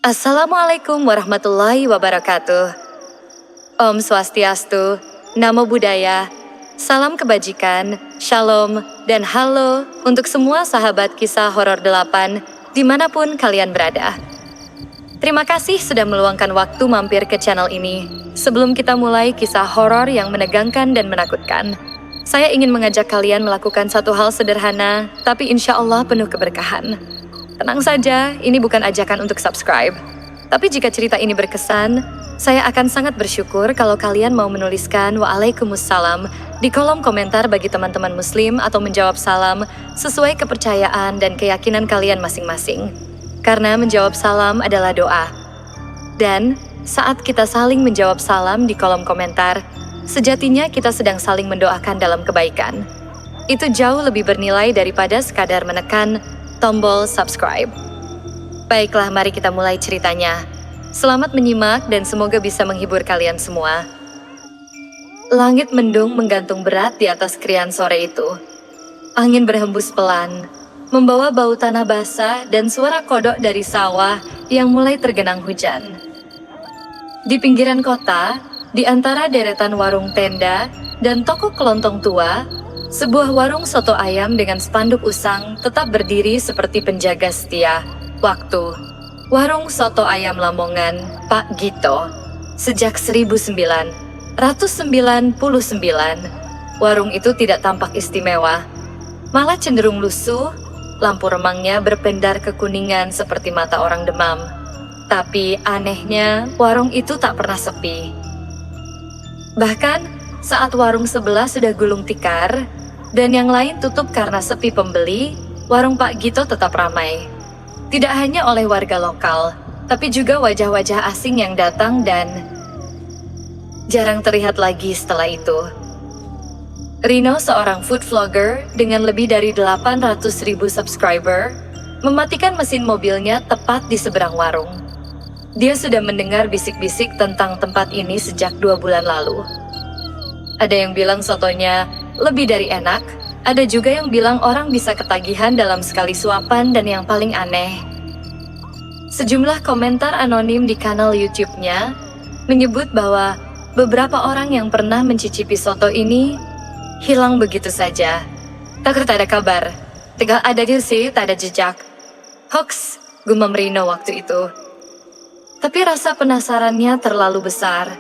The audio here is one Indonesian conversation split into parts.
Assalamualaikum warahmatullahi wabarakatuh. Om Swastiastu, Namo Buddhaya, salam kebajikan, shalom, dan halo untuk semua sahabat kisah horor 8 dimanapun kalian berada. Terima kasih sudah meluangkan waktu mampir ke channel ini. Sebelum kita mulai kisah horor yang menegangkan dan menakutkan, saya ingin mengajak kalian melakukan satu hal sederhana, tapi insya Allah penuh keberkahan. Tenang saja, ini bukan ajakan untuk subscribe. Tapi jika cerita ini berkesan, saya akan sangat bersyukur kalau kalian mau menuliskan Waalaikumsalam di kolom komentar bagi teman-teman muslim atau menjawab salam sesuai kepercayaan dan keyakinan kalian masing-masing. Karena menjawab salam adalah doa. Dan saat kita saling menjawab salam di kolom komentar, sejatinya kita sedang saling mendoakan dalam kebaikan. Itu jauh lebih bernilai daripada sekadar menekan tombol subscribe. Baiklah, mari kita mulai ceritanya. Selamat menyimak dan semoga bisa menghibur kalian semua. Langit mendung menggantung berat di atas krian sore itu. Angin berhembus pelan, membawa bau tanah basah dan suara kodok dari sawah yang mulai tergenang hujan. Di pinggiran kota, di antara deretan warung tenda dan toko kelontong tua, sebuah warung soto ayam dengan spanduk usang tetap berdiri seperti penjaga setia waktu. Warung soto ayam Lamongan, Pak Gito. Sejak 1999, warung itu tidak tampak istimewa. Malah cenderung lusuh, lampu remangnya berpendar kekuningan seperti mata orang demam. Tapi anehnya, warung itu tak pernah sepi. Bahkan, saat warung sebelah sudah gulung tikar, dan yang lain tutup karena sepi pembeli, warung Pak Gito tetap ramai. Tidak hanya oleh warga lokal, tapi juga wajah-wajah asing yang datang dan jarang terlihat lagi setelah itu. Rino, seorang food vlogger dengan lebih dari 800.000 subscriber, mematikan mesin mobilnya tepat di seberang warung. Dia sudah mendengar bisik-bisik tentang tempat ini sejak 2 bulan lalu. Ada yang bilang sotonya lebih dari enak, ada juga yang bilang orang bisa ketagihan dalam sekali suapan, dan yang paling aneh, sejumlah komentar anonim di kanal YouTube-nya menyebut bahwa beberapa orang yang pernah mencicipi soto ini hilang begitu saja. Tak ada kabar, tinggal ada sih, tak ada jejak. Hoax, gumam Rino waktu itu. Tapi rasa penasarannya terlalu besar,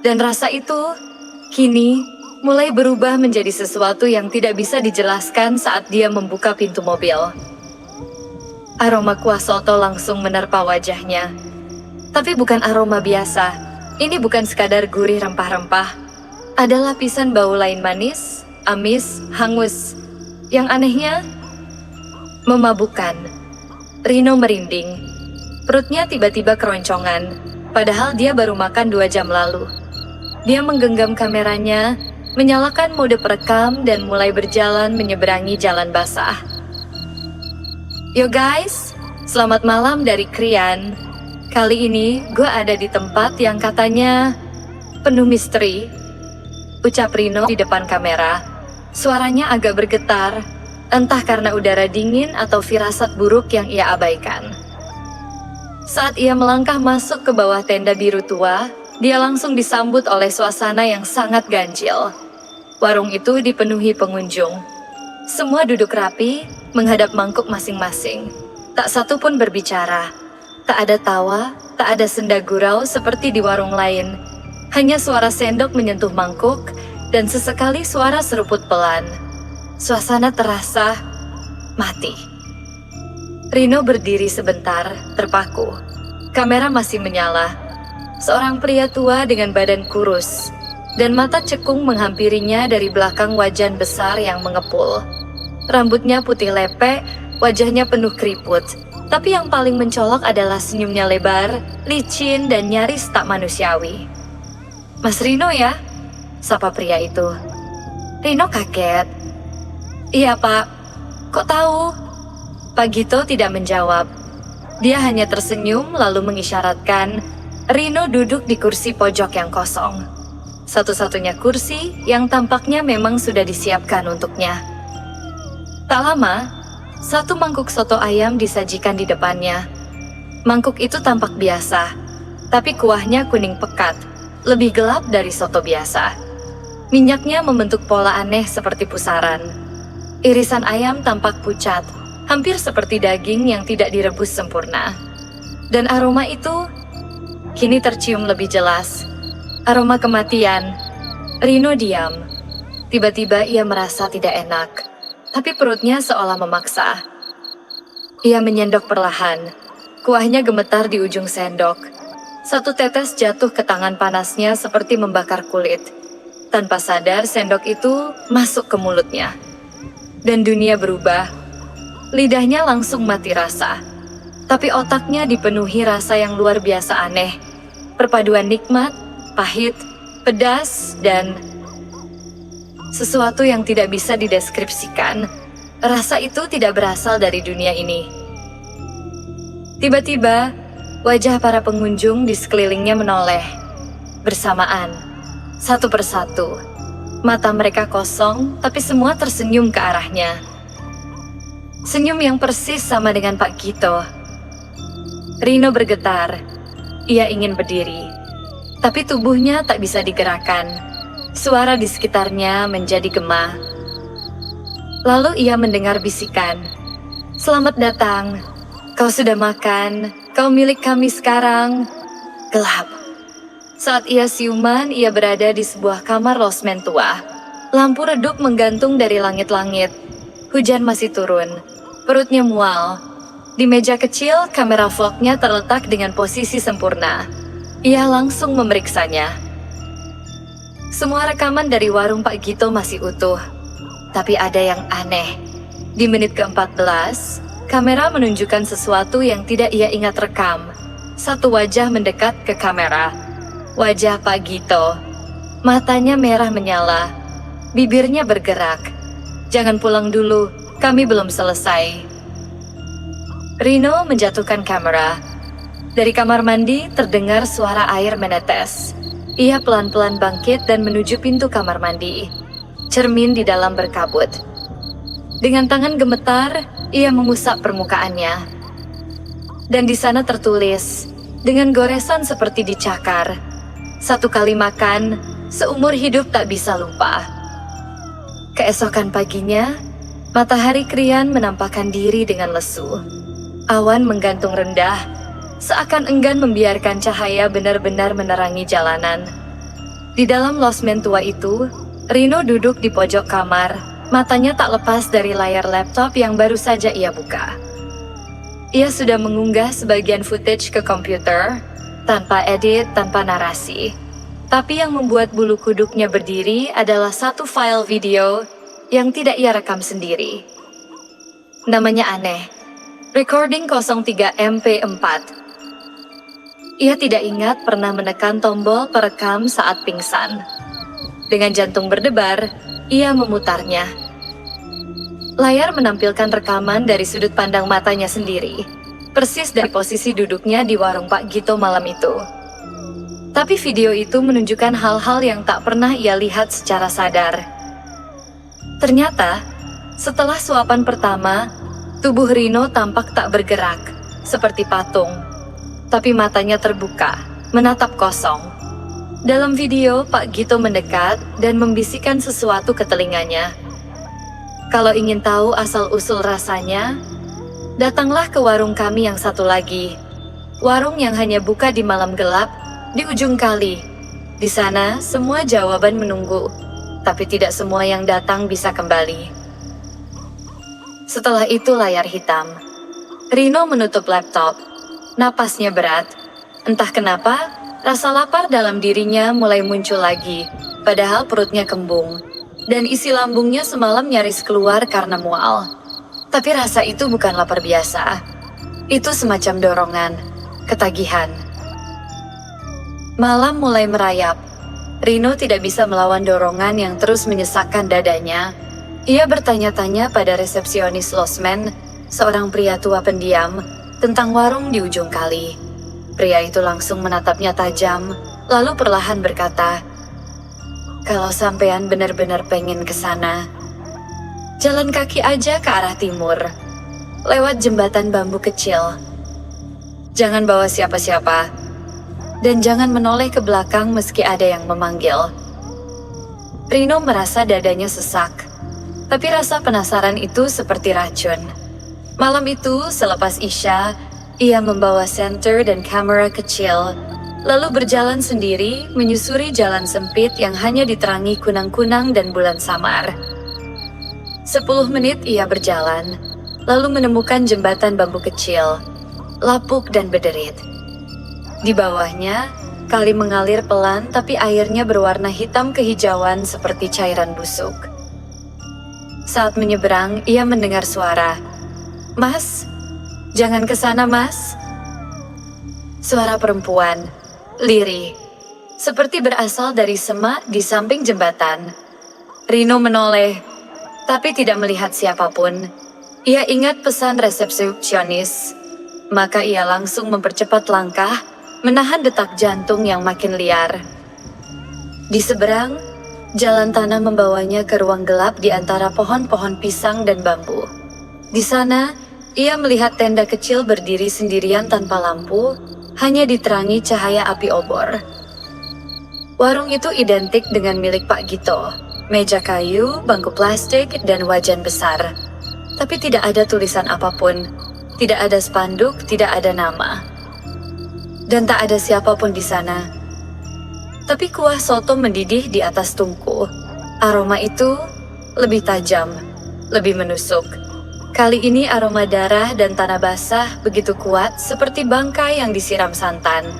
dan rasa itu kini mulai berubah menjadi sesuatu yang tidak bisa dijelaskan saat dia membuka pintu mobil. Aroma kuah soto langsung menerpa wajahnya. Tapi bukan aroma biasa. Ini bukan sekadar gurih rempah-rempah. Ada lapisan bau lain manis, amis, hangus. Yang anehnya, memabukkan. Rino merinding. Perutnya tiba-tiba keroncongan, padahal dia baru makan 2 jam lalu. Dia menggenggam kameranya, menyalakan mode perekam, dan mulai berjalan menyeberangi jalan basah. Yo guys, selamat malam dari Krian. Kali ini gue ada di tempat yang katanya penuh misteri, ucap Rino di depan kamera. Suaranya agak bergetar, entah karena udara dingin atau firasat buruk yang ia abaikan. Saat ia melangkah masuk ke bawah tenda biru tua, dia langsung disambut oleh suasana yang sangat ganjil. Warung itu dipenuhi pengunjung. Semua duduk rapi, menghadap mangkuk masing-masing. Tak satu pun berbicara. Tak ada tawa, tak ada senda gurau seperti di warung lain. Hanya suara sendok menyentuh mangkuk, dan sesekali suara seruput pelan. Suasana terasa mati. Rino berdiri sebentar, terpaku. Kamera masih menyala. Seorang pria tua dengan badan kurus, dan mata cekung menghampirinya dari belakang wajan besar yang mengepul. Rambutnya putih lepek, wajahnya penuh keriput, tapi yang paling mencolok adalah senyumnya lebar, licin, dan nyaris tak manusiawi. Mas Rino ya? Sapa pria itu. Rino kaget. Iya pak, kok tahu? Pak Gito tidak menjawab. Dia hanya tersenyum lalu mengisyaratkan Rino duduk di kursi pojok yang kosong. Satu-satunya kursi yang tampaknya memang sudah disiapkan untuknya. Tak lama, satu mangkuk soto ayam disajikan di depannya. Mangkuk itu tampak biasa, tapi kuahnya kuning pekat, lebih gelap dari soto biasa. Minyaknya membentuk pola aneh seperti pusaran. Irisan ayam tampak pucat, hampir seperti daging yang tidak direbus sempurna. Dan aroma itu kini tercium lebih jelas. Aroma kematian. Rino diam. Tiba-tiba ia merasa tidak enak, tapi perutnya seolah memaksa. Ia menyendok perlahan. Kuahnya gemetar di ujung sendok. Satu tetes jatuh ke tangan panasnya seperti membakar kulit. Tanpa sadar, sendok itu masuk ke mulutnya. Dan dunia berubah. Lidahnya langsung mati rasa. Tapi otaknya dipenuhi rasa yang luar biasa aneh. Perpaduan nikmat, pahit, pedas, dan sesuatu yang tidak bisa dideskripsikan. Rasa itu tidak berasal dari dunia ini. Tiba-tiba, wajah para pengunjung di sekelilingnya menoleh. Bersamaan, satu persatu. Mata mereka kosong, tapi semua tersenyum ke arahnya. Senyum yang persis sama dengan Pak Gito. Rino bergetar. Ia ingin berdiri, tapi tubuhnya tak bisa digerakkan. Suara di sekitarnya menjadi gema. Lalu ia mendengar bisikan. "Selamat datang. Kau sudah makan, kau milik kami sekarang." Gelap. Saat ia siuman, ia berada di sebuah kamar losmen tua. Lampu redup menggantung dari langit-langit. Hujan masih turun. Perutnya mual. Di meja kecil, kamera vlognya terletak dengan posisi sempurna. Ia langsung memeriksanya. Semua rekaman dari warung Pak Gito masih utuh. Tapi ada yang aneh. Di menit ke-14, kamera menunjukkan sesuatu yang tidak ia ingat rekam. Satu wajah mendekat ke kamera. Wajah Pak Gito. Matanya merah menyala. Bibirnya bergerak. "Jangan pulang dulu, kami belum selesai." Rino menjatuhkan kamera. Dari kamar mandi terdengar suara air menetes. Ia pelan-pelan bangkit dan menuju pintu kamar mandi. Cermin di dalam berkabut. Dengan tangan gemetar, ia mengusap permukaannya. Dan di sana tertulis, dengan goresan seperti dicakar, "Satu kali makan, seumur hidup tak bisa lupa." Keesokan paginya, matahari krian menampakkan diri dengan lesu. Awan menggantung rendah, seakan enggan membiarkan cahaya benar-benar menerangi jalanan. Di dalam losmen tua itu, Rino duduk di pojok kamar, matanya tak lepas dari layar laptop yang baru saja ia buka. Ia sudah mengunggah sebagian footage ke komputer, tanpa edit, tanpa narasi. Tapi yang membuat bulu kuduknya berdiri adalah satu file video yang tidak ia rekam sendiri. Namanya aneh, Recording 03 MP4. Ia tidak ingat pernah menekan tombol perekam saat pingsan. Dengan jantung berdebar, ia memutarnya. Layar menampilkan rekaman dari sudut pandang matanya sendiri, persis dari posisi duduknya di warung Pak Gito malam itu. Tapi video itu menunjukkan hal-hal yang tak pernah ia lihat secara sadar. Ternyata, setelah suapan pertama, tubuh Rino tampak tak bergerak, seperti patung. Tapi matanya terbuka, menatap kosong. Dalam video, Pak Gito mendekat dan membisikkan sesuatu ke telinganya. "Kalau ingin tahu asal-usul rasanya, datanglah ke warung kami yang satu lagi. Warung yang hanya buka di malam gelap, di ujung kali. Di sana, semua jawaban menunggu, tapi tidak semua yang datang bisa kembali." Setelah itu layar hitam. Rino menutup laptop. Napasnya berat. Entah kenapa, rasa lapar dalam dirinya mulai muncul lagi, padahal perutnya kembung. Dan isi lambungnya semalam nyaris keluar karena mual. Tapi rasa itu bukan lapar biasa. Itu semacam dorongan, ketagihan. Malam mulai merayap. Rino tidak bisa melawan dorongan yang terus menyesakkan dadanya. Ia bertanya-tanya pada resepsionis losmen, seorang pria tua pendiam, tentang warung di ujung kali. Pria itu langsung menatapnya tajam, lalu perlahan berkata, "Kalau sampean benar-benar pengen ke sana, jalan kaki aja ke arah timur, lewat jembatan bambu kecil. Jangan bawa siapa-siapa, dan jangan menoleh ke belakang meski ada yang memanggil. Rino merasa dadanya sesak, tapi rasa penasaran itu seperti racun. Malam itu, selepas Isya, ia membawa senter dan kamera kecil, lalu berjalan sendiri menyusuri jalan sempit yang hanya diterangi kunang-kunang dan bulan samar. 10 menit ia berjalan, lalu menemukan jembatan bambu kecil, lapuk dan berderit. Di bawahnya, kali mengalir pelan tapi airnya berwarna hitam kehijauan seperti cairan busuk. Saat menyeberang, ia mendengar suara, "Mas, jangan ke sana, Mas." Suara perempuan, lirih, seperti berasal dari semak di samping jembatan. Rino menoleh, tapi tidak melihat siapapun. Ia ingat pesan resepsionis, maka ia langsung mempercepat langkah, menahan detak jantung yang makin liar. Di seberang, jalan tanah membawanya ke ruang gelap di antara pohon-pohon pisang dan bambu. Di sana, ia melihat tenda kecil berdiri sendirian tanpa lampu, hanya diterangi cahaya api obor. Warung itu identik dengan milik Pak Gito. Meja kayu, bangku plastik, dan wajan besar. Tapi tidak ada tulisan apapun. Tidak ada spanduk, tidak ada nama. Dan tak ada siapapun di sana. Tapi kuah soto mendidih di atas tungku. Aroma itu lebih tajam, lebih menusuk. Kali ini aroma darah dan tanah basah begitu kuat seperti bangkai yang disiram santan.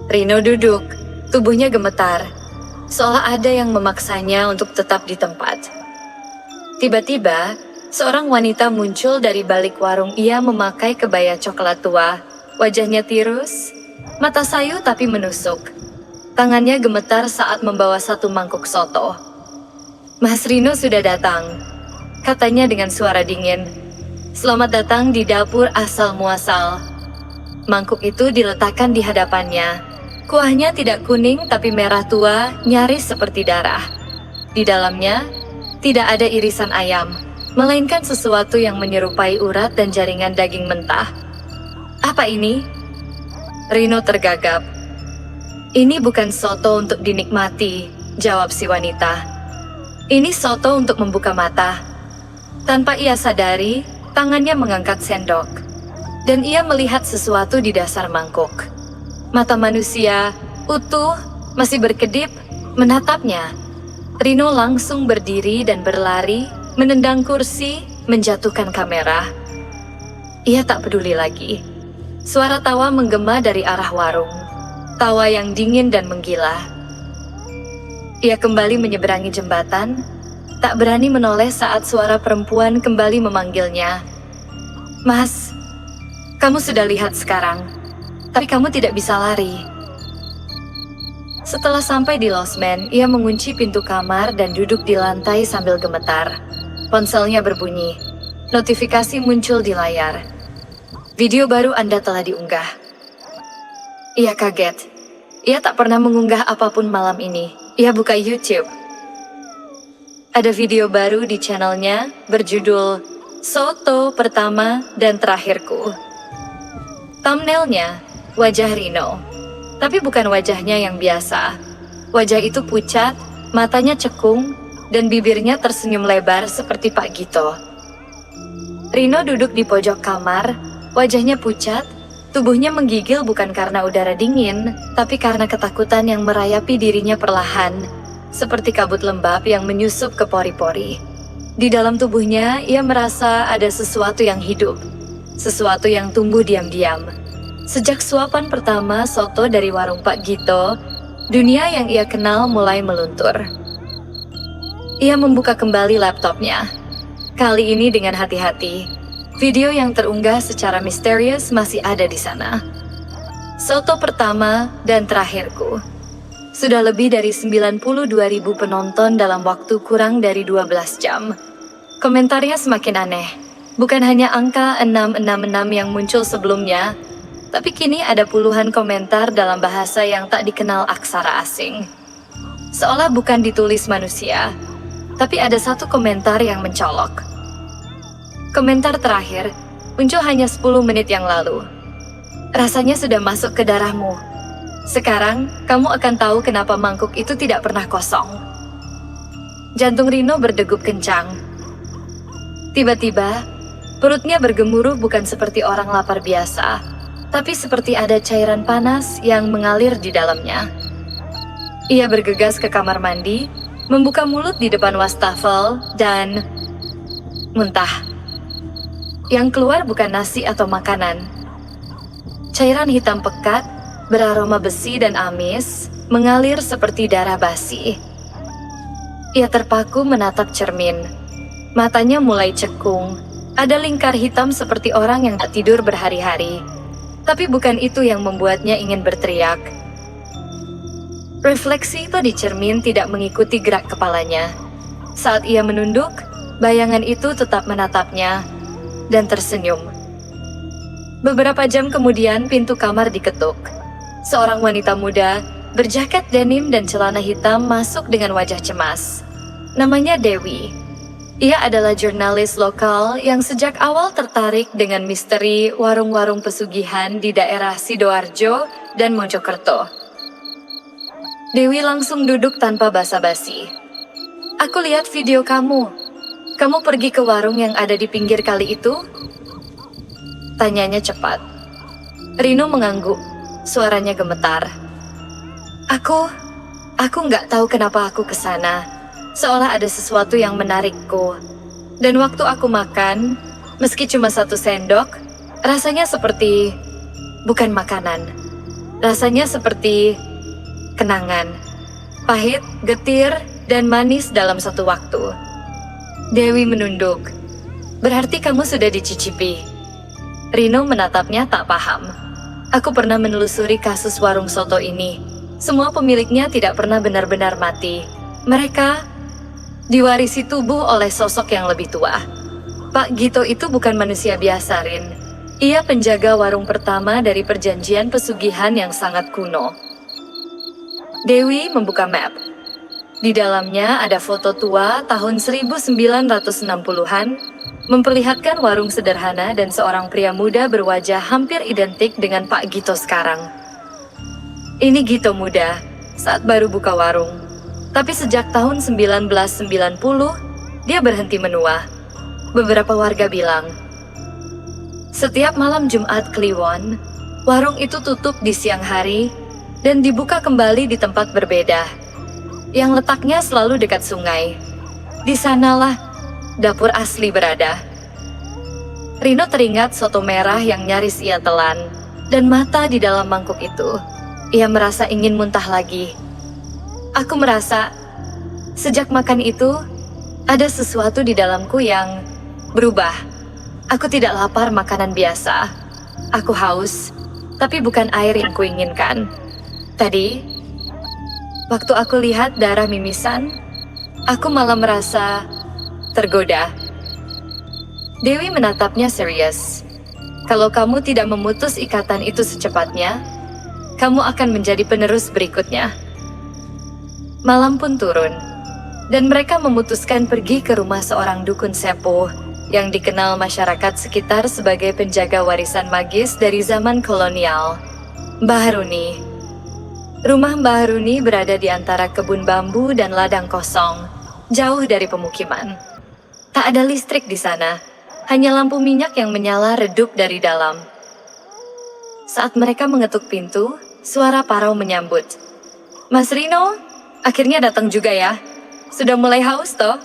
Rino duduk, tubuhnya gemetar, seolah ada yang memaksanya untuk tetap di tempat. Tiba-tiba, seorang wanita muncul dari balik warung. Ia memakai kebaya coklat tua, wajahnya tirus, mata sayu tapi menusuk. Tangannya gemetar saat membawa satu mangkuk soto. "Mas Rino sudah datang," katanya dengan suara dingin. "Selamat datang di dapur asal muasal." Mangkuk itu diletakkan di hadapannya. Kuahnya tidak kuning tapi merah tua, nyaris seperti darah. Di dalamnya, tidak ada irisan ayam, melainkan sesuatu yang menyerupai urat dan jaringan daging mentah. "Apa ini?" Rino tergagap. "Ini bukan soto untuk dinikmati," jawab si wanita. "Ini soto untuk membuka mata." Tanpa ia sadari, tangannya mengangkat sendok. Dan ia melihat sesuatu di dasar mangkuk. Mata manusia, utuh, masih berkedip, menatapnya. Rino langsung berdiri dan berlari, menendang kursi, menjatuhkan kamera. Ia tak peduli lagi. Suara tawa menggema dari arah warung. Tawa yang dingin dan menggila. Ia kembali menyeberangi jembatan, tak berani menoleh saat suara perempuan kembali memanggilnya. "Mas, kamu sudah lihat sekarang, tapi kamu tidak bisa lari." Setelah sampai di losmen, ia mengunci pintu kamar dan duduk di lantai sambil gemetar. Ponselnya berbunyi. Notifikasi muncul di layar. "Video baru Anda telah diunggah." Ia kaget. Ia tak pernah mengunggah apapun malam ini. Ia buka YouTube. Ada video baru di channelnya berjudul "Soto Pertama dan Terakhirku". Thumbnailnya wajah Rino, tapi bukan wajahnya yang biasa. Wajah itu pucat, matanya cekung, dan bibirnya tersenyum lebar seperti Pak Gito. Rino duduk di pojok kamar, wajahnya pucat, tubuhnya menggigil bukan karena udara dingin, tapi karena ketakutan yang merayapi dirinya perlahan, seperti kabut lembab yang menyusup ke pori-pori. Di dalam tubuhnya, ia merasa ada sesuatu yang hidup, sesuatu yang tumbuh diam-diam. Sejak suapan pertama soto dari warung Pak Gito, dunia yang ia kenal mulai meluntur. Ia membuka kembali laptopnya, kali ini dengan hati-hati. Video yang terunggah secara misterius masih ada di sana. Soto Pertama dan Terakhirku. Sudah lebih dari 92.000 penonton dalam waktu kurang dari 12 jam. Komentarnya semakin aneh. Bukan hanya angka 666 yang muncul sebelumnya, tapi kini ada puluhan komentar dalam bahasa yang tak dikenal aksara asing. Seolah bukan ditulis manusia, tapi ada satu komentar yang mencolok. Komentar terakhir muncul hanya 10 menit yang lalu. Rasanya sudah masuk ke darahmu. Sekarang, kamu akan tahu kenapa mangkuk itu tidak pernah kosong. Jantung Rino berdegup kencang. Tiba-tiba, perutnya bergemuruh bukan seperti orang lapar biasa, tapi seperti ada cairan panas yang mengalir di dalamnya. Ia bergegas ke kamar mandi, membuka mulut di depan wastafel, dan muntah. Yang keluar bukan nasi atau makanan. Cairan hitam pekat, beraroma besi dan amis, mengalir seperti darah basi. Ia terpaku menatap cermin. Matanya mulai cekung. Ada lingkar hitam seperti orang yang tak tidur berhari-hari. Tapi bukan itu yang membuatnya ingin berteriak. Refleksi itu di cermin tidak mengikuti gerak kepalanya. Saat ia menunduk, bayangan itu tetap menatapnya dan tersenyum. Beberapa jam kemudian pintu kamar diketuk. Seorang wanita muda berjaket denim dan celana hitam masuk dengan wajah cemas. Namanya Dewi. Ia adalah jurnalis lokal yang sejak awal tertarik dengan misteri warung-warung pesugihan di daerah Sidoarjo dan Mojokerto. Dewi langsung duduk tanpa basa-basi. Aku lihat video kamu. Kamu pergi ke warung yang ada di pinggir kali itu? Tanyanya cepat. Rino mengangguk, suaranya gemetar. Aku nggak tahu kenapa aku ke sana. Seolah ada sesuatu yang menarikku. Dan waktu aku makan, meski cuma 1 sendok, rasanya seperti bukan makanan. Rasanya seperti kenangan, pahit, getir, dan manis dalam satu waktu. Dewi menunduk. Berarti kamu sudah dicicipi. Rino menatapnya tak paham. Aku pernah menelusuri kasus warung soto ini. Semua pemiliknya tidak pernah benar-benar mati. Mereka diwarisi tubuh oleh sosok yang lebih tua. Pak Gito itu bukan manusia biasa, Rin. Ia penjaga warung pertama dari perjanjian pesugihan yang sangat kuno. Dewi membuka map. Di dalamnya ada foto tua tahun 1960-an, memperlihatkan warung sederhana dan seorang pria muda berwajah hampir identik dengan Pak Gito sekarang. Ini Gito muda, saat baru buka warung. Tapi sejak tahun 1990, dia berhenti menua. Beberapa warga bilang, setiap malam Jumat Kliwon, warung itu tutup di siang hari dan dibuka kembali di tempat berbeda, yang letaknya selalu dekat sungai. Di sanalah dapur asli berada. Rino teringat soto merah yang nyaris ia telan, dan mata di dalam mangkuk itu. Ia merasa ingin muntah lagi. Aku merasa, sejak makan itu, ada sesuatu di dalamku yang berubah. Aku tidak lapar makanan biasa. Aku haus, tapi bukan air yang kuinginkan. Tadi, waktu aku lihat darah mimisan, aku malah merasa tergoda. Dewi menatapnya serius. Kalau kamu tidak memutus ikatan itu secepatnya, kamu akan menjadi penerus berikutnya. Malam pun turun, dan mereka memutuskan pergi ke rumah seorang dukun sepuh yang dikenal masyarakat sekitar sebagai penjaga warisan magis dari zaman kolonial, Mbah Haruni. Rumah Mbah Haruni berada di antara kebun bambu dan ladang kosong, jauh dari pemukiman. Tak ada listrik di sana, hanya lampu minyak yang menyala redup dari dalam. Saat mereka mengetuk pintu, suara Parau menyambut. Mas Rino, akhirnya datang juga ya. Sudah mulai haus toh?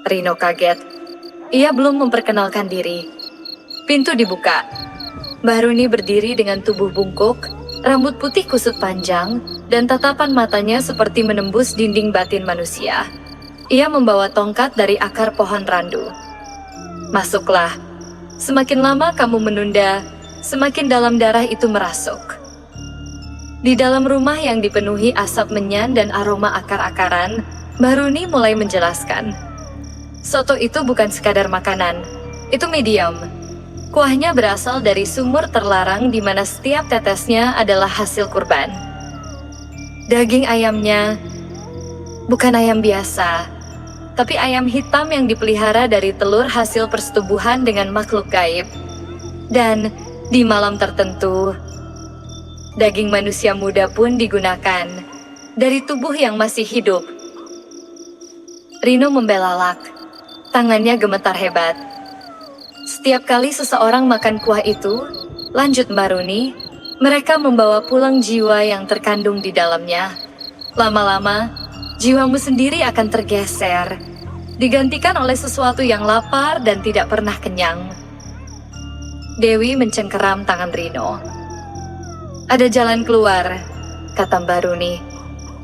Rino kaget. Ia belum memperkenalkan diri. Pintu dibuka. Mbah Haruni berdiri dengan tubuh bungkuk, rambut putih kusut panjang, dan tatapan matanya seperti menembus dinding batin manusia. Ia membawa tongkat dari akar pohon randu. Masuklah. Semakin lama kamu menunda, semakin dalam darah itu merasuk. Di dalam rumah yang dipenuhi asap menyan dan aroma akar-akaran, Mbah Haruni mulai menjelaskan. Soto itu bukan sekadar makanan, itu medium. Kuahnya berasal dari sumur terlarang di mana setiap tetesnya adalah hasil kurban. Daging ayamnya bukan ayam biasa, tapi ayam hitam yang dipelihara dari telur hasil persetubuhan dengan makhluk gaib. Dan Di malam tertentu, daging manusia muda pun digunakan dari tubuh yang masih hidup. Rino membelalak, tangannya gemetar hebat. Setiap kali seseorang makan kuah itu, lanjut Mbak Runi, mereka membawa pulang jiwa yang terkandung di dalamnya. Lama-lama, jiwamu sendiri akan tergeser, digantikan oleh sesuatu yang lapar dan tidak pernah kenyang. Dewi mencengkeram tangan Rino. Ada jalan keluar, kata Mbak Runi.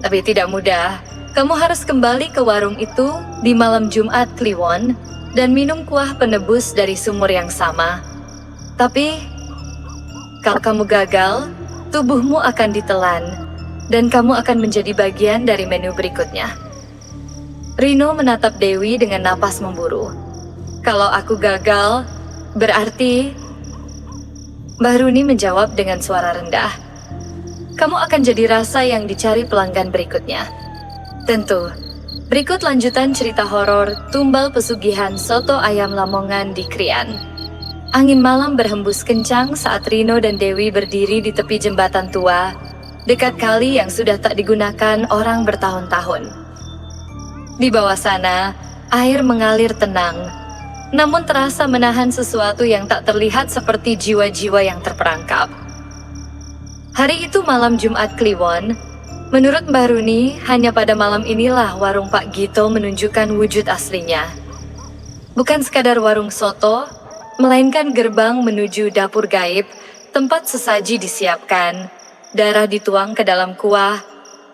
Tapi tidak mudah. Kamu harus kembali ke warung itu di malam Jumat Kliwon dan minum kuah penebus dari sumur yang sama. Tapi, kalau kamu gagal, tubuhmu akan ditelan dan kamu akan menjadi bagian dari menu berikutnya. Rino menatap Dewi dengan napas memburu. Kalau aku gagal, berarti... Mbak Runi menjawab dengan suara rendah. Kamu akan jadi rasa yang dicari pelanggan berikutnya. Tentu, berikut lanjutan cerita horor Tumbal Pesugihan Soto Ayam Lamongan di Krian. Angin malam berhembus kencang saat Rino dan Dewi berdiri di tepi jembatan tua, dekat kali yang sudah tak digunakan orang bertahun-tahun. Di bawah sana, air mengalir tenang, namun terasa menahan sesuatu yang tak terlihat seperti jiwa-jiwa yang terperangkap. Hari itu malam Jumat Kliwon, menurut Mbak Runi, hanya pada malam inilah warung Pak Gito menunjukkan wujud aslinya. Bukan sekadar warung soto, melainkan gerbang menuju dapur gaib, tempat sesaji disiapkan, darah dituang ke dalam kuah,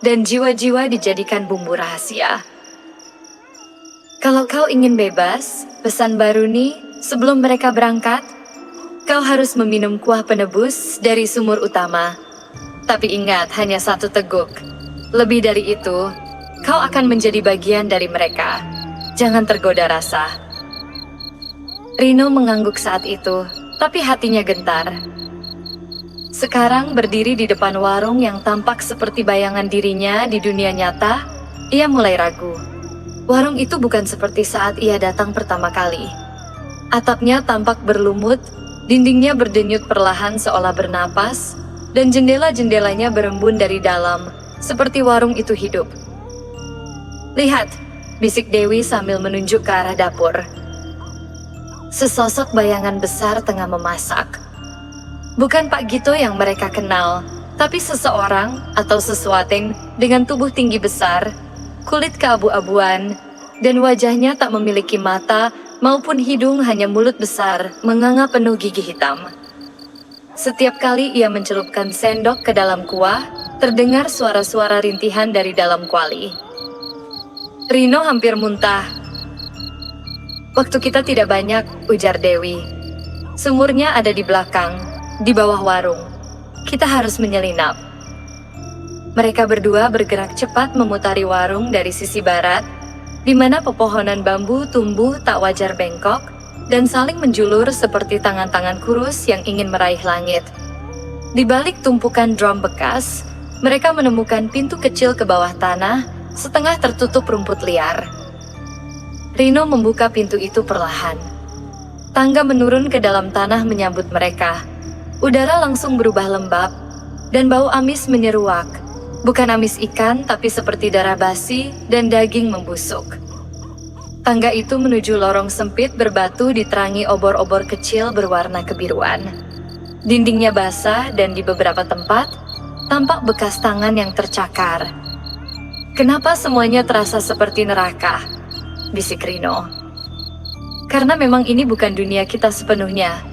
dan jiwa-jiwa dijadikan bumbu rahasia. Kalau kau ingin bebas, pesan Mbak Runi, sebelum mereka berangkat, kau harus meminum kuah penebus dari sumur utama. Tapi ingat, hanya 1 teguk. Lebih dari itu, kau akan menjadi bagian dari mereka. Jangan tergoda rasa. Rino mengangguk saat itu, tapi hatinya gentar. Sekarang berdiri di depan warung yang tampak seperti bayangan dirinya di dunia nyata, ia mulai ragu. Warung itu bukan seperti saat ia datang pertama kali. Atapnya tampak berlumut, dindingnya berdenyut perlahan seolah bernapas, dan jendela-jendelanya berembun dari dalam, seperti warung itu hidup. Lihat, bisik Dewi sambil menunjuk ke arah dapur. Sesosok bayangan besar tengah memasak. Bukan Pak Gito yang mereka kenal, tapi seseorang atau sesuatu dengan tubuh tinggi besar, kulit keabu-abuan, dan wajahnya tak memiliki mata maupun hidung, hanya mulut besar menganga penuh gigi hitam. Setiap kali ia mencelupkan sendok ke dalam kuah, terdengar suara-suara rintihan dari dalam kuali. Rino hampir muntah. Waktu kita tidak banyak, ujar Dewi. Sumurnya ada di belakang, di bawah warung. Kita harus menyelinap. Mereka berdua bergerak cepat memutari warung dari sisi barat, di mana pepohonan bambu tumbuh tak wajar bengkok dan saling menjulur seperti tangan-tangan kurus yang ingin meraih langit. Di balik tumpukan drum bekas, mereka menemukan pintu kecil ke bawah tanah, setengah tertutup rumput liar. Rino membuka pintu itu perlahan. Tangga menurun ke dalam tanah menyambut mereka. Udara langsung berubah lembab, dan bau amis menyeruak. Bukan amis ikan, tapi seperti darah basi dan daging membusuk. Tangga itu menuju lorong sempit berbatu diterangi obor-obor kecil berwarna kebiruan. Dindingnya basah dan di beberapa tempat, tampak bekas tangan yang tercakar. Kenapa semuanya terasa seperti neraka? Bisik Rino. Karena memang ini bukan dunia kita sepenuhnya,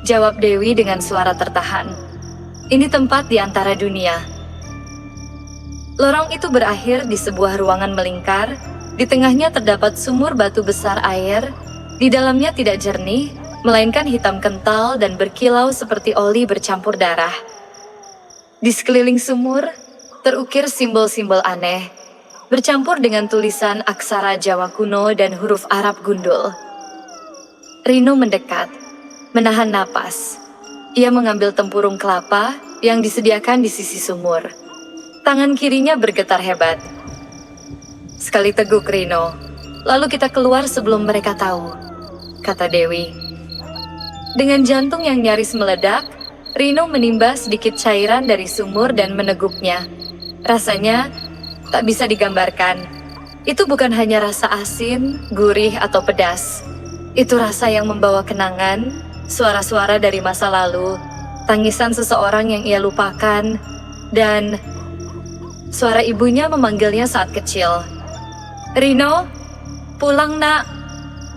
jawab Dewi dengan suara tertahan. Ini tempat di antara dunia. Lorong itu berakhir di sebuah ruangan melingkar, di tengahnya terdapat sumur batu besar air, di dalamnya tidak jernih, melainkan hitam kental dan berkilau seperti oli bercampur darah. Di sekeliling sumur, terukir simbol-simbol aneh, bercampur dengan tulisan aksara Jawa kuno dan huruf Arab gundul. Rino mendekat, menahan napas. Ia mengambil tempurung kelapa yang disediakan di sisi sumur. Tangan kirinya bergetar hebat. Sekali teguk, Rino. Lalu kita keluar sebelum mereka tahu, kata Dewi. Dengan jantung yang nyaris meledak, Rino menimba sedikit cairan dari sumur dan meneguknya. Rasanya tak bisa digambarkan. Itu bukan hanya rasa asin, gurih, atau pedas. Itu rasa yang membawa kenangan, suara-suara dari masa lalu, tangisan seseorang yang ia lupakan, dan suara ibunya memanggilnya saat kecil. "Rino, pulang nak.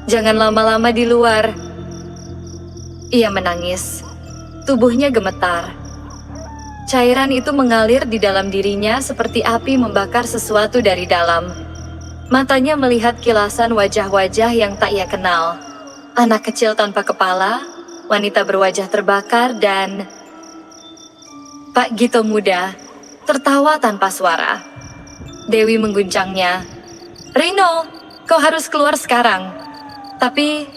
Jangan lama-lama di luar." Ia menangis. Tubuhnya gemetar. Cairan itu mengalir di dalam dirinya seperti api membakar sesuatu dari dalam. Matanya melihat kilasan wajah-wajah yang tak ia kenal. Anak kecil tanpa kepala, wanita berwajah terbakar, dan Pak Gito muda tertawa tanpa suara. Dewi mengguncangnya. "Rino, kau harus keluar sekarang." Tapi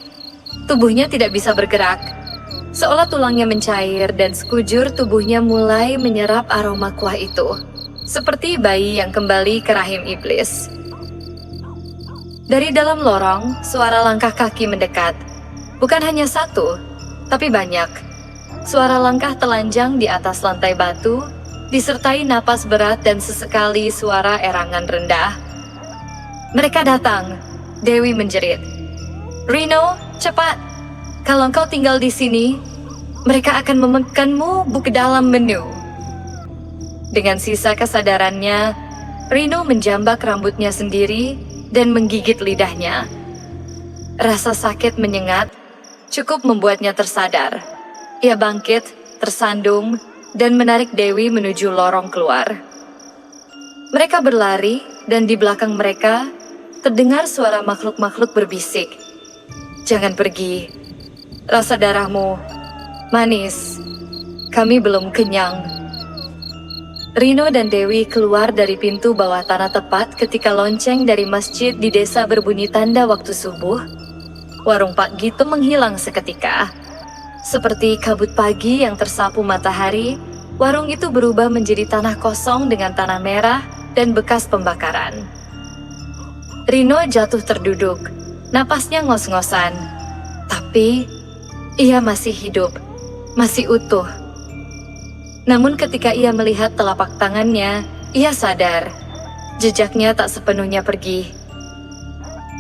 tubuhnya tidak bisa bergerak. Seolah tulangnya mencair dan sekujur tubuhnya mulai menyerap aroma kuah itu. Seperti bayi yang kembali ke rahim iblis. Dari dalam lorong, suara langkah kaki mendekat. Bukan hanya satu, tapi banyak. Suara langkah telanjang di atas lantai batu, disertai napas berat dan sesekali suara erangan rendah. "Mereka datang," Dewi menjerit. "Rino, cepat! Kalau kau tinggal di sini, mereka akan memekanmu ke dalam menu." Dengan sisa kesadarannya, Rino menjambak rambutnya sendiri dan menggigit lidahnya. Rasa sakit menyengat, cukup membuatnya tersadar. Ia bangkit, tersandung, dan menarik Dewi menuju lorong keluar. Mereka berlari, dan di belakang mereka terdengar suara makhluk-makhluk berbisik. "Jangan pergi. Rasa darahmu manis. Kami belum kenyang." Rino dan Dewi keluar dari pintu bawah tanah tepat ketika lonceng dari masjid di desa berbunyi tanda waktu subuh. Warung Pak Gito menghilang seketika. Seperti kabut pagi yang tersapu matahari, warung itu berubah menjadi tanah kosong dengan tanah merah dan bekas pembakaran. Rino jatuh terduduk, napasnya ngos-ngosan. Tapi ia masih hidup, masih utuh. Namun ketika ia melihat telapak tangannya, ia sadar jejaknya tak sepenuhnya pergi.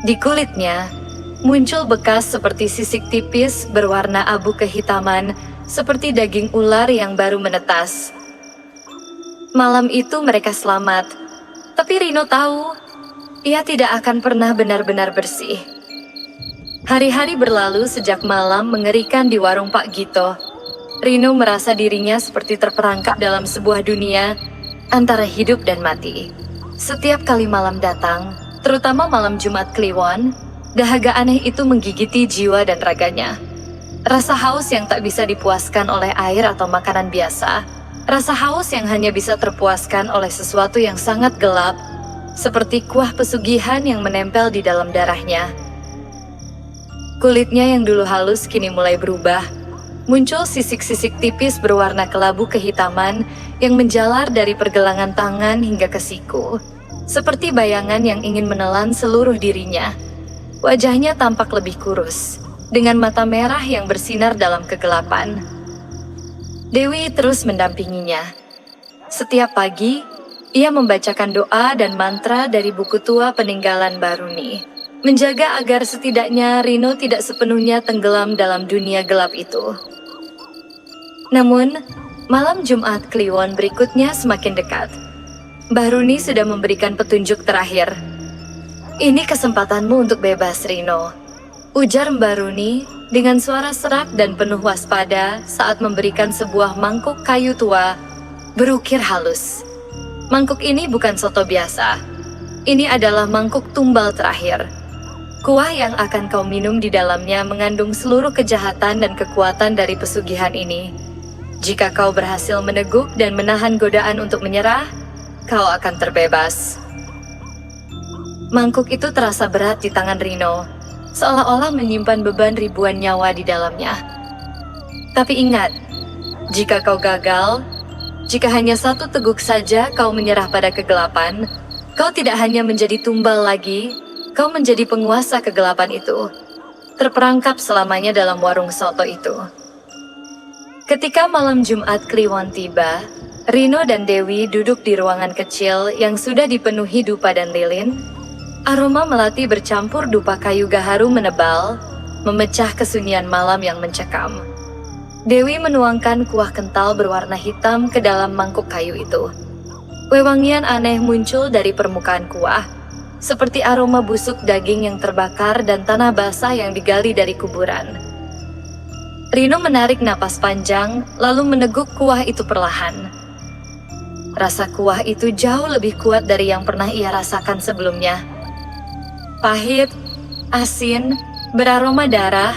Di kulitnya muncul bekas seperti sisik tipis berwarna abu kehitaman, seperti daging ular yang baru menetas. Malam itu mereka selamat, tapi Rino tahu ia tidak akan pernah benar-benar bersih. Hari-hari berlalu sejak malam mengerikan di warung Pak Gito. Rino merasa dirinya seperti terperangkap dalam sebuah dunia antara hidup dan mati. Setiap kali malam datang, terutama malam Jumat Kliwon, dahaga aneh itu menggigiti jiwa dan raganya. Rasa haus yang tak bisa dipuaskan oleh air atau makanan biasa. Rasa haus yang hanya bisa terpuaskan oleh sesuatu yang sangat gelap, seperti kuah pesugihan yang menempel di dalam darahnya. Kulitnya yang dulu halus kini mulai berubah. Muncul sisik-sisik tipis berwarna kelabu kehitaman yang menjalar dari pergelangan tangan hingga ke siku. Seperti bayangan yang ingin menelan seluruh dirinya. Wajahnya tampak lebih kurus, dengan mata merah yang bersinar dalam kegelapan. Dewi terus mendampinginya. Setiap pagi, ia membacakan doa dan mantra dari buku tua peninggalan Baruni. Menjaga agar setidaknya Rino tidak sepenuhnya tenggelam dalam dunia gelap itu. Namun, malam Jumat Kliwon berikutnya semakin dekat. Baruni sudah memberikan petunjuk terakhir. "Ini kesempatanmu untuk bebas, Rino," ujar Baruni dengan suara serak dan penuh waspada saat memberikan sebuah mangkuk kayu tua berukir halus. Mangkuk ini bukan soto biasa. Ini adalah mangkuk tumbal terakhir. Kuah yang akan kau minum di dalamnya mengandung seluruh kejahatan dan kekuatan dari pesugihan ini. Jika kau berhasil meneguk dan menahan godaan untuk menyerah, kau akan terbebas. Mangkuk itu terasa berat di tangan Rino, seolah-olah menyimpan beban ribuan nyawa di dalamnya. Tapi ingat, jika kau gagal, jika hanya satu teguk saja kau menyerah pada kegelapan, kau tidak hanya menjadi tumbal lagi, kau menjadi penguasa kegelapan itu. terperangkap selamanya dalam warung soto itu. Ketika malam Jumat Kliwon tiba, Rino dan Dewi duduk di ruangan kecil yang sudah dipenuhi dupa dan lilin. Aroma melati bercampur dupa kayu gaharu menebal, memecah kesunyian malam yang mencekam. Dewi menuangkan kuah kental berwarna hitam ke dalam mangkuk kayu itu. Wewangian aneh muncul dari permukaan kuah, seperti aroma busuk daging yang terbakar dan tanah basah yang digali dari kuburan. Rino menarik napas panjang, lalu meneguk kuah itu perlahan. Rasa kuah itu jauh lebih kuat dari yang pernah ia rasakan sebelumnya. Pahit, asin, beraroma darah,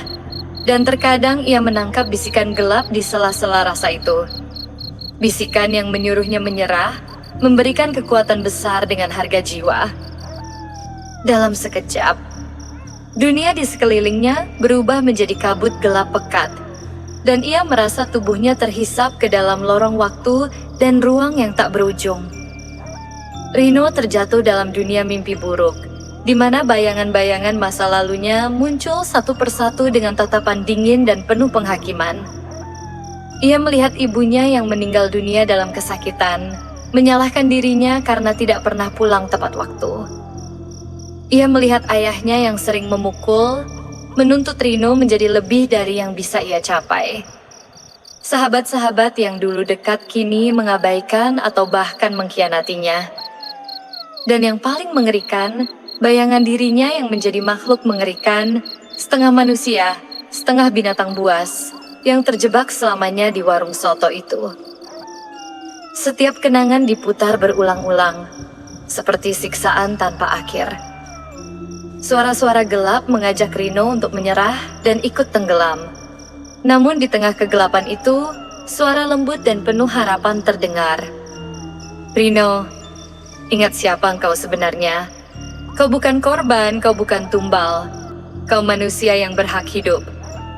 dan terkadang ia menangkap bisikan gelap di sela-sela rasa itu. Bisikan yang menyuruhnya menyerah, memberikan kekuatan besar dengan harga jiwa. Dalam sekejap, dunia di sekelilingnya berubah menjadi kabut gelap pekat, dan ia merasa tubuhnya terhisap ke dalam lorong waktu dan ruang yang tak berujung. Rino terjatuh dalam dunia mimpi buruk, di mana bayangan-bayangan masa lalunya muncul satu persatu dengan tatapan dingin dan penuh penghakiman. Ia melihat ibunya yang meninggal dunia dalam kesakitan, menyalahkan dirinya karena tidak pernah pulang tepat waktu. Ia melihat ayahnya yang sering memukul, menuntut Rino menjadi lebih dari yang bisa ia capai. Sahabat-sahabat yang dulu dekat kini mengabaikan atau bahkan mengkhianatinya. Dan yang paling mengerikan, bayangan dirinya yang menjadi makhluk mengerikan, setengah manusia, setengah binatang buas, yang terjebak selamanya di warung soto itu. Setiap kenangan diputar berulang-ulang, seperti siksaan tanpa akhir. Suara-suara gelap mengajak Rino untuk menyerah dan ikut tenggelam. Namun di tengah kegelapan itu, suara lembut dan penuh harapan terdengar. Rino, ingat siapa engkau sebenarnya. Kau bukan korban, kau bukan tumbal. Kau manusia yang berhak hidup.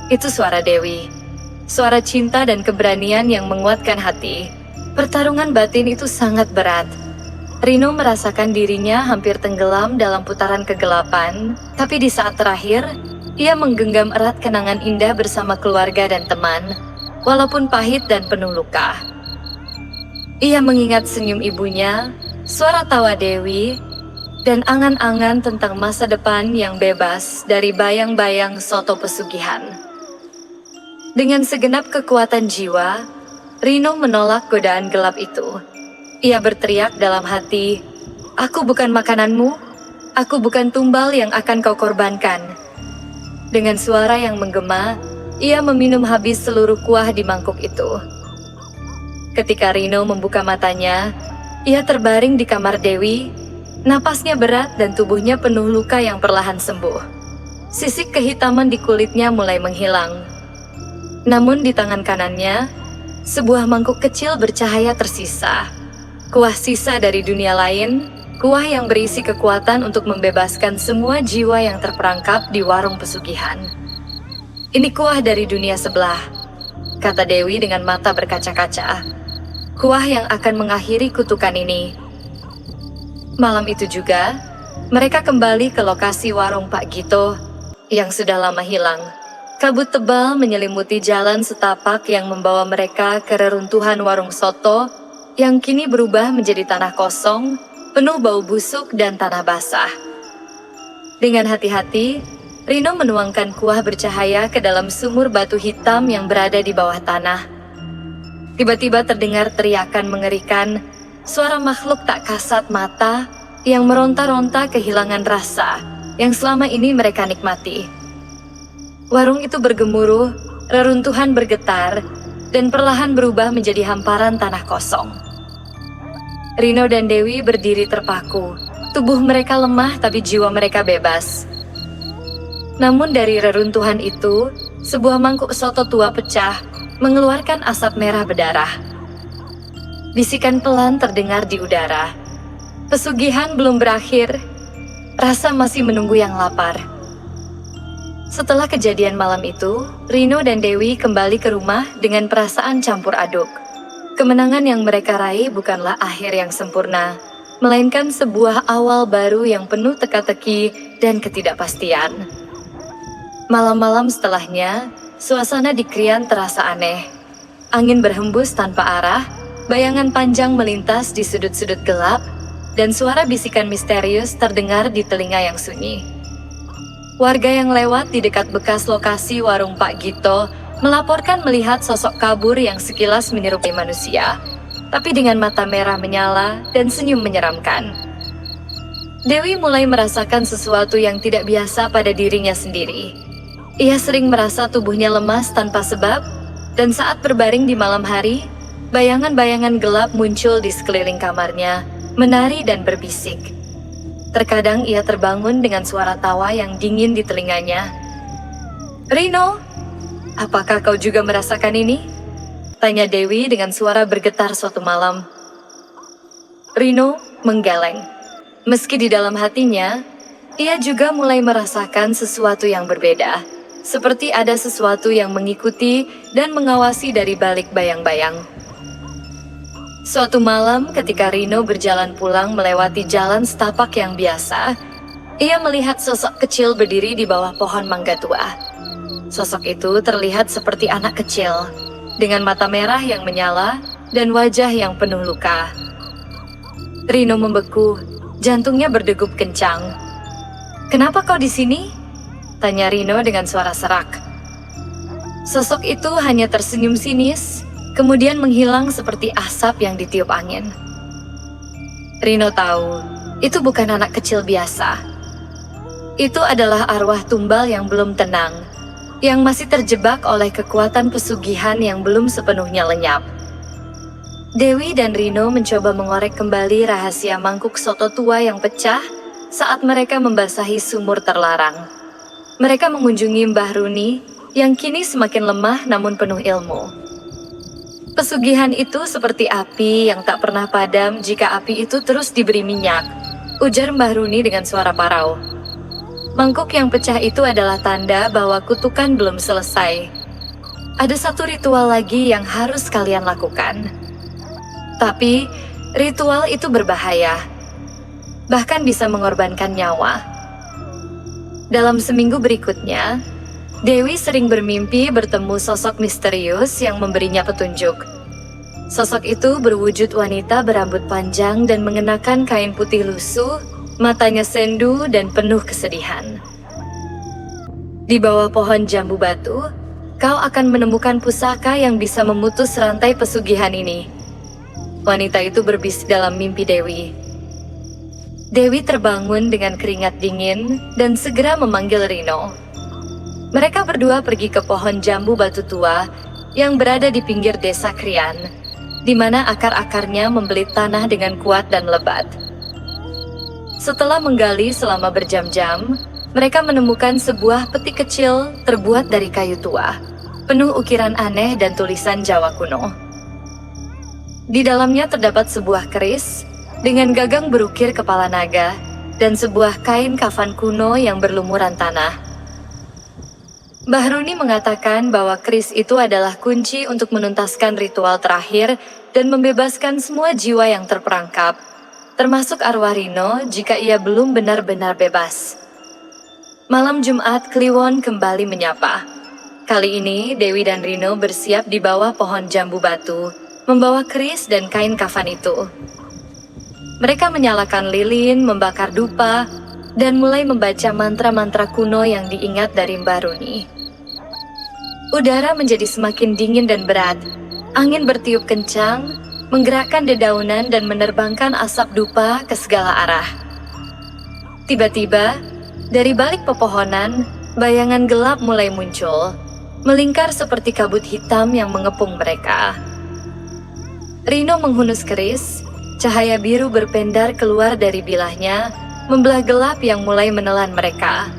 Itu suara Dewi. Suara cinta dan keberanian yang menguatkan hati. Pertarungan batin itu sangat berat. Rino merasakan dirinya hampir tenggelam dalam putaran kegelapan, tapi di saat terakhir, ia menggenggam erat kenangan indah bersama keluarga dan teman, walaupun pahit dan penuh luka. Ia mengingat senyum ibunya, suara tawa Dewi, dan angan-angan tentang masa depan yang bebas dari bayang-bayang soto pesugihan. Dengan segenap kekuatan jiwa, Rino menolak godaan gelap itu. Ia berteriak dalam hati, "Aku bukan makananmu, aku bukan tumbal yang akan kau korbankan." Dengan suara yang menggema, ia meminum habis seluruh kuah di mangkuk itu. Ketika Rino membuka matanya, ia terbaring di kamar Dewi. Napasnya berat dan tubuhnya penuh luka yang perlahan sembuh. Sisik kehitaman di kulitnya mulai menghilang. Namun di tangan kanannya, sebuah mangkuk kecil bercahaya tersisa. Kuah sisa dari dunia lain, kuah yang berisi kekuatan untuk membebaskan semua jiwa yang terperangkap di warung pesugihan. "Ini kuah dari dunia sebelah," kata Dewi dengan mata berkaca-kaca. "Kuah yang akan mengakhiri kutukan ini." Malam itu juga, mereka kembali ke lokasi warung Pak Gito yang sudah lama hilang. Kabut tebal menyelimuti jalan setapak yang membawa mereka ke reruntuhan warung soto yang kini berubah menjadi tanah kosong, penuh bau busuk dan tanah basah. Dengan hati-hati, Rino menuangkan kuah bercahaya ke dalam sumur batu hitam yang berada di bawah tanah. Tiba-tiba terdengar teriakan mengerikan, suara makhluk tak kasat mata yang meronta-ronta kehilangan rasa yang selama ini mereka nikmati. Warung itu bergemuruh, reruntuhan bergetar, dan perlahan berubah menjadi hamparan tanah kosong. Rino dan Dewi berdiri terpaku, tubuh mereka lemah tapi jiwa mereka bebas. Namun dari reruntuhan itu, sebuah mangkuk soto tua pecah, mengeluarkan asap merah berdarah. Bisikan pelan terdengar di udara. Pesugihan belum berakhir, rasa masih menunggu yang lapar. Setelah kejadian malam itu, Rino dan Dewi kembali ke rumah dengan perasaan campur aduk. Kemenangan yang mereka raih bukanlah akhir yang sempurna, melainkan sebuah awal baru yang penuh teka-teki dan ketidakpastian. Malam-malam setelahnya, suasana di Krian terasa aneh. Angin berhembus tanpa arah, bayangan panjang melintas di sudut-sudut gelap, dan suara bisikan misterius terdengar di telinga yang sunyi. Warga yang lewat di dekat bekas lokasi warung Pak Gito melaporkan melihat sosok kabur yang sekilas menyerupai manusia, tapi dengan mata merah menyala dan senyum menyeramkan. Dewi mulai merasakan sesuatu yang tidak biasa pada dirinya sendiri. Ia sering merasa tubuhnya lemas tanpa sebab, dan saat berbaring di malam hari, bayangan-bayangan gelap muncul di sekeliling kamarnya, menari dan berbisik. Terkadang ia terbangun dengan suara tawa yang dingin di telinganya. "Rino, apakah kau juga merasakan ini?" tanya Dewi dengan suara bergetar suatu malam. Rino menggeleng. Meski di dalam hatinya, ia juga mulai merasakan sesuatu yang berbeda, seperti ada sesuatu yang mengikuti dan mengawasi dari balik bayang-bayang. Suatu malam ketika Rino berjalan pulang melewati jalan setapak yang biasa, ia melihat sosok kecil berdiri di bawah pohon mangga tua. Sosok itu terlihat seperti anak kecil, dengan mata merah yang menyala dan wajah yang penuh luka. Rino membeku, jantungnya berdegup kencang. "Kenapa kau di sini?" tanya Rino dengan suara serak. Sosok itu hanya tersenyum sinis, kemudian menghilang seperti asap yang ditiup angin. Rino tahu, itu bukan anak kecil biasa. Itu adalah arwah tumbal yang belum tenang, yang masih terjebak oleh kekuatan pesugihan yang belum sepenuhnya lenyap. Dewi dan Rino mencoba mengorek kembali rahasia mangkuk soto tua yang pecah saat mereka membasahi sumur terlarang. Mereka mengunjungi Mbah Runi yang kini semakin lemah namun penuh ilmu. Pesugihan itu seperti api yang tak pernah padam jika api itu terus diberi minyak, ujar Mbah Runi dengan suara parau. Mangkuk yang pecah itu adalah tanda bahwa kutukan belum selesai. Ada satu ritual lagi yang harus kalian lakukan. Tapi, ritual itu berbahaya. Bahkan bisa mengorbankan nyawa. Dalam seminggu berikutnya, Dewi sering bermimpi bertemu sosok misterius yang memberinya petunjuk. Sosok itu berwujud wanita berambut panjang dan mengenakan kain putih lusuh, matanya sendu dan penuh kesedihan. Di bawah pohon jambu batu, kau akan menemukan pusaka yang bisa memutus rantai pesugihan ini. Wanita itu berbisik dalam mimpi Dewi. Dewi terbangun dengan keringat dingin dan segera memanggil Rino. Mereka berdua pergi ke pohon jambu batu tua yang berada di pinggir desa Krian, di mana akar-akarnya membelit tanah dengan kuat dan lebat. Setelah menggali selama berjam-jam, mereka menemukan sebuah peti kecil terbuat dari kayu tua, penuh ukiran aneh dan tulisan Jawa kuno. Di dalamnya terdapat sebuah keris dengan gagang berukir kepala naga dan sebuah kain kafan kuno yang berlumuran tanah. Mbah Runi mengatakan bahwa keris itu adalah kunci untuk menuntaskan ritual terakhir dan membebaskan semua jiwa yang terperangkap, termasuk arwah Rino jika ia belum benar-benar bebas. Malam Jumat, Kliwon kembali menyapa. Kali ini, Dewi dan Rino bersiap di bawah pohon jambu batu, membawa keris dan kain kafan itu. Mereka menyalakan lilin, membakar dupa, dan mulai membaca mantra-mantra kuno yang diingat dari Mbah Runi. Udara menjadi semakin dingin dan berat. Angin bertiup kencang, menggerakkan dedaunan dan menerbangkan asap dupa ke segala arah. Tiba-tiba, dari balik pepohonan, bayangan gelap mulai muncul, melingkar seperti kabut hitam yang mengepung mereka. Rino menghunus keris, cahaya biru berpendar keluar dari bilahnya, membelah gelap yang mulai menelan mereka.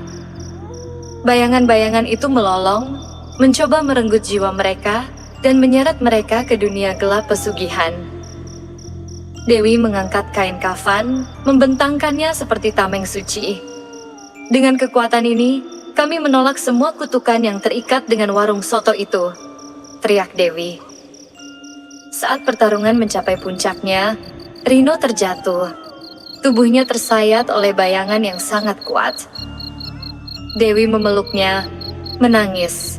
Bayangan-bayangan itu melolong, mencoba merenggut jiwa mereka dan menyeret mereka ke dunia gelap pesugihan. Dewi mengangkat kain kafan, membentangkannya seperti tameng suci. Dengan kekuatan ini, kami menolak semua kutukan yang terikat dengan warung soto itu, teriak Dewi. Saat pertarungan mencapai puncaknya, Rino terjatuh. Tubuhnya tersayat oleh bayangan yang sangat kuat. Dewi memeluknya, menangis.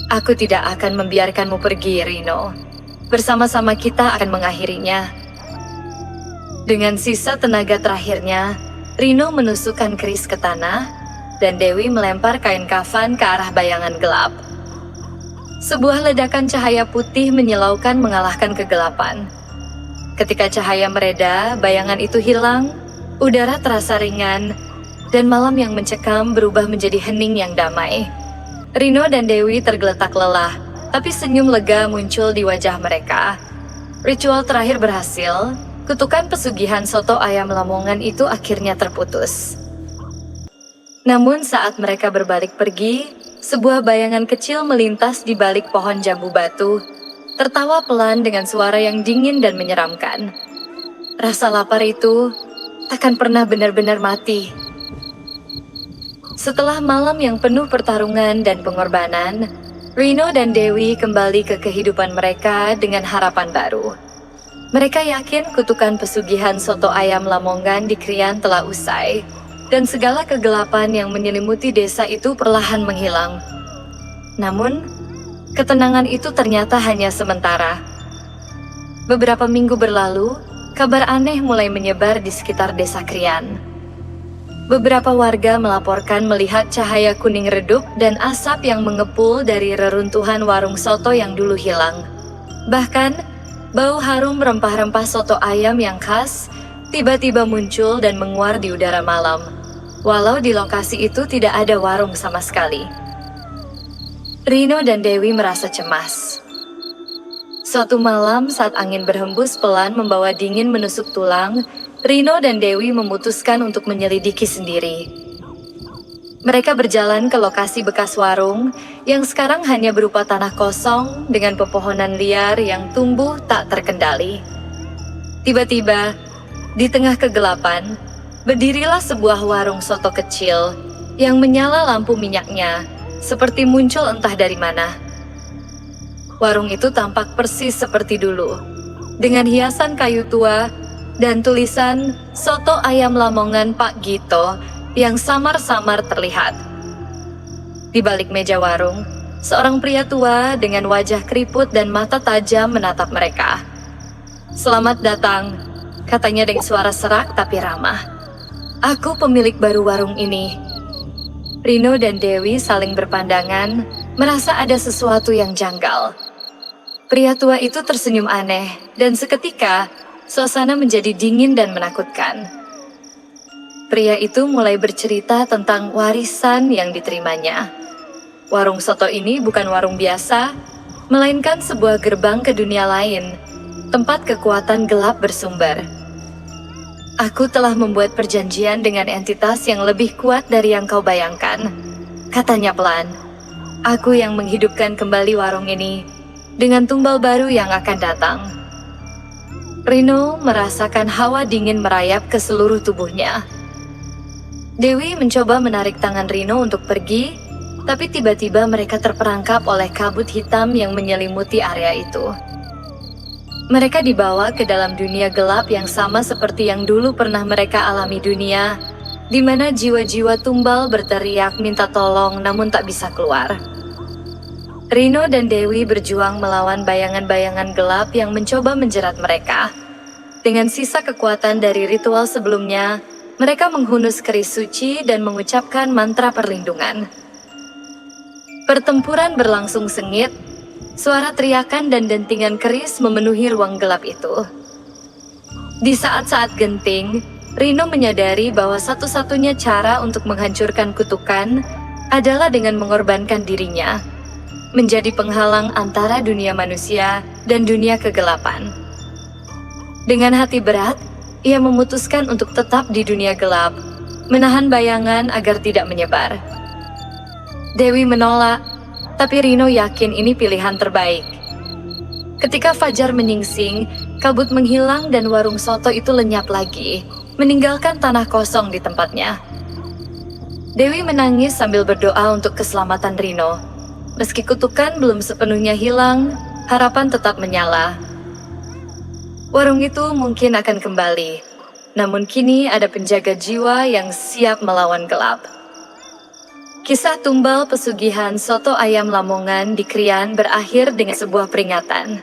Aku tidak akan membiarkanmu pergi, Rino. Bersama-sama kita akan mengakhirinya. Dengan sisa tenaga terakhirnya, Rino menusukkan keris ke tanah, dan Dewi melempar kain kafan ke arah bayangan gelap. Sebuah ledakan cahaya putih menyilaukan mengalahkan kegelapan. Ketika cahaya mereda, bayangan itu hilang, udara terasa ringan, dan malam yang mencekam berubah menjadi hening yang damai. Rino dan Dewi tergeletak lelah, tapi senyum lega muncul di wajah mereka. Ritual terakhir berhasil, kutukan pesugihan soto ayam Lamongan itu akhirnya terputus. Namun saat mereka berbalik pergi, sebuah bayangan kecil melintas di balik pohon jambu batu, tertawa pelan dengan suara yang dingin dan menyeramkan. Rasa lapar itu takkan pernah benar-benar mati. Setelah malam yang penuh pertarungan dan pengorbanan, Rino dan Dewi kembali ke kehidupan mereka dengan harapan baru. Mereka yakin kutukan pesugihan soto ayam Lamongan di Krian telah usai, dan segala kegelapan yang menyelimuti desa itu perlahan menghilang. Namun, ketenangan itu ternyata hanya sementara. Beberapa minggu berlalu, kabar aneh mulai menyebar di sekitar desa Krian. Beberapa warga melaporkan melihat cahaya kuning redup dan asap yang mengepul dari reruntuhan warung soto yang dulu hilang. Bahkan, bau harum rempah-rempah soto ayam yang khas tiba-tiba muncul dan menguar di udara malam, walau di lokasi itu tidak ada warung sama sekali. Rino dan Dewi merasa cemas. Suatu malam saat angin berhembus pelan membawa dingin menusuk tulang, Rino dan Dewi memutuskan untuk menyelidiki sendiri. Mereka berjalan ke lokasi bekas warung yang sekarang hanya berupa tanah kosong dengan pepohonan liar yang tumbuh tak terkendali. Tiba-tiba, di tengah kegelapan, berdirilah sebuah warung soto kecil yang menyala lampu minyaknya, seperti muncul entah dari mana. Warung itu tampak persis seperti dulu, dengan hiasan kayu tua dan tulisan Soto Ayam Lamongan Pak Gito yang samar-samar terlihat. Di balik meja warung, seorang pria tua dengan wajah keriput dan mata tajam menatap mereka. "Selamat datang," katanya dengan suara serak tapi ramah. "Aku pemilik baru warung ini." Rino dan Dewi saling berpandangan, merasa ada sesuatu yang janggal. Pria tua itu tersenyum aneh, dan seketika suasana menjadi dingin dan menakutkan. Pria itu mulai bercerita tentang warisan yang diterimanya. Warung soto ini bukan warung biasa, melainkan sebuah gerbang ke dunia lain, tempat kekuatan gelap bersumber. "Aku telah membuat perjanjian dengan entitas yang lebih kuat dari yang kau bayangkan," katanya pelan. "Aku yang menghidupkan kembali warung ini dengan tumbal baru yang akan datang." Rino merasakan hawa dingin merayap ke seluruh tubuhnya. Dewi mencoba menarik tangan Rino untuk pergi, tapi tiba-tiba mereka terperangkap oleh kabut hitam yang menyelimuti area itu. Mereka dibawa ke dalam dunia gelap yang sama seperti yang dulu pernah mereka alami dunia, di mana jiwa-jiwa tumbal berteriak minta tolong namun tak bisa keluar. Rino dan Dewi berjuang melawan bayangan-bayangan gelap yang mencoba menjerat mereka. Dengan sisa kekuatan dari ritual sebelumnya, mereka menghunus keris suci dan mengucapkan mantra perlindungan. Pertempuran berlangsung sengit, suara teriakan dan dentingan keris memenuhi ruang gelap itu. Di saat-saat genting, Rino menyadari bahwa satu-satunya cara untuk menghancurkan kutukan adalah dengan mengorbankan dirinya, menjadi penghalang antara dunia manusia dan dunia kegelapan. Dengan hati berat, ia memutuskan untuk tetap di dunia gelap, menahan bayangan agar tidak menyebar. Dewi menolak, tapi Rino yakin ini pilihan terbaik. Ketika fajar menyingsing, kabut menghilang dan warung soto itu lenyap lagi, meninggalkan tanah kosong di tempatnya. Dewi menangis sambil berdoa untuk keselamatan Rino. Meski kutukan belum sepenuhnya hilang, harapan tetap menyala. Warung itu mungkin akan kembali, namun kini ada penjaga jiwa yang siap melawan gelap. Kisah tumbal pesugihan soto ayam Lamongan di Krian berakhir dengan sebuah peringatan.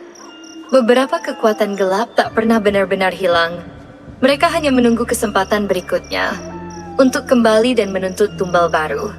Beberapa kekuatan gelap tak pernah benar-benar hilang. Mereka hanya menunggu kesempatan berikutnya untuk kembali dan menuntut tumbal baru.